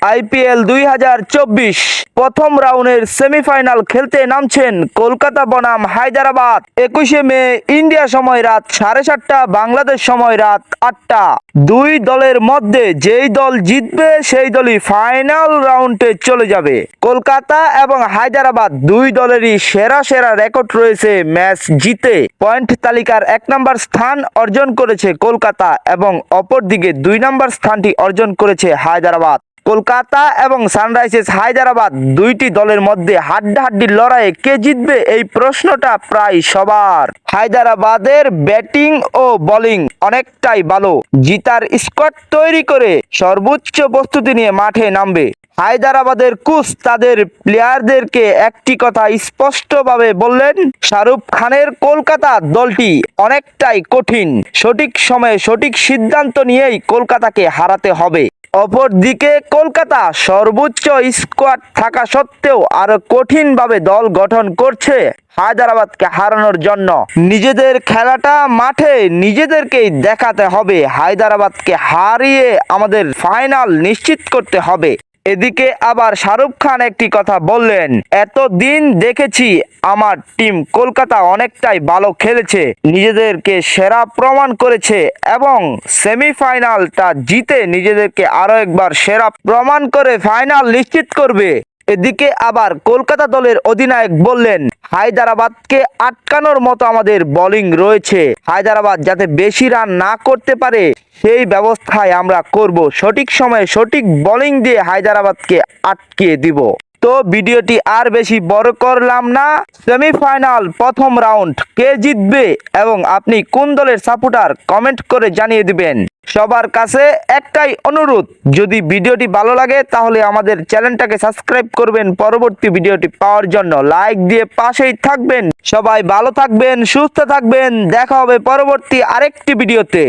IPL 2024 প্রথম রাউন্ডের semifinal খেলতে নামছেন কলকাতা বনাম হায়দ্রাবাদ। 21শে মে ইন্ডিয়া সময় রাত 7:30, বাংলাদেশ সময় রাত 8টা। দুই দলের মধ্যে যেই দল জিতবে সেই দলই ফাইনাল রাউন্ডে চলে যাবে। কলকাতা এবং হায়দ্রাবাদ দুই দলেরই সেরা সেরা রেকর্ড রয়েছে ম্যাচ জিতে। পয়েন্ট তালিকার 1 নম্বর স্থান অর্জন করেছে কলকাতা এবং অপরদিকে 2 নম্বর স্থানটি অর্জন করেছে হায়দ্রাবাদ। কলকাতা এবং সানরাইজার্স হায়দ্রাবাদ দুইটি দলের মধ্যে হাড্ডাহাড্ডি লড়াইয়ে কে জিতবে এই প্রশ্নটা প্রায় সবার। হায়দ্রাবাদের ব্যাটিং ও বোলিং অনেকটাই ভালো, জিতার স্কোয়াড তৈরি করে সর্বোচ্চ প্রস্তুতি নিয়ে মাঠে নামবে। হায়দ্রাবাদের কোচ তাদের প্লেয়ারদেরকে একটি কথা স্পষ্টভাবে বললেন, শাহরুখ খানের কলকাতা দলটি অনেকটাই কঠিন, সঠিক সময়ে সঠিক সিদ্ধান্ত নিয়েই কলকাতাকে হারাতে হবে। অপরদিকে কলকাতা সর্বোচ্চ স্কোয়াড থাকা সত্ত্বেও আরো কঠিনভাবে দল গঠন করছে হায়দ্রাবাদকে হারানোর জন্য। নিজেদের খেলাটা মাঠে নিজেদেরকেই দেখাতে হবে, হায়দ্রাবাদকে হারিয়ে আমাদের ফাইনাল নিশ্চিত করতে হবে। এদিকে আবার শাহরুখ খান একটি কথা বললেন, এতদিন দেখেছি আমার টিম কলকাতা অনেকটাই ভালো খেলেছে, নিজেদেরকে সেরা প্রমাণ করেছে এবং সেমিফাইনালটা জিতে নিজেদেরকে আরো একবার সেরা প্রমাণ করে ফাইনাল নিশ্চিত করবে। এদিকে আবার কলকাতা দলের অধিনায়ক বললেন, হায়দ্রাবাদকে আটকানোর মতো আমাদের বোলিং রয়েছে, হায়দ্রাবাদ যাতে বেশি রান না করতে পারে সেই ব্যবস্থায় আমরা করব, সঠিক সময়ে সঠিক বোলিং দিয়ে হায়দ্রাবাদকে আটকিয়ে দিব। তো ভিডিওটি আর বেশি বড় করলাম না, সেমিফাইনাল প্রথম রাউন্ড কে জিতবে এবং আপনি কোন দলের সাপোর্টার কমেন্ট করে জানিয়ে দিবেন। সবার কাছে একটাই অনুরোধ, যদি ভিডিওটি ভালো লাগে তাহলে আমাদের চ্যানেলটাকে সাবস্ক্রাইব করবেন, পরবর্তী ভিডিওটি পাওয়ার জন্য লাইক দিয়ে পাশেই থাকবেন। সবাই ভালো থাকবেন, সুস্থ থাকবেন, দেখা হবে পরবর্তী আরেকটি ভিডিওতে।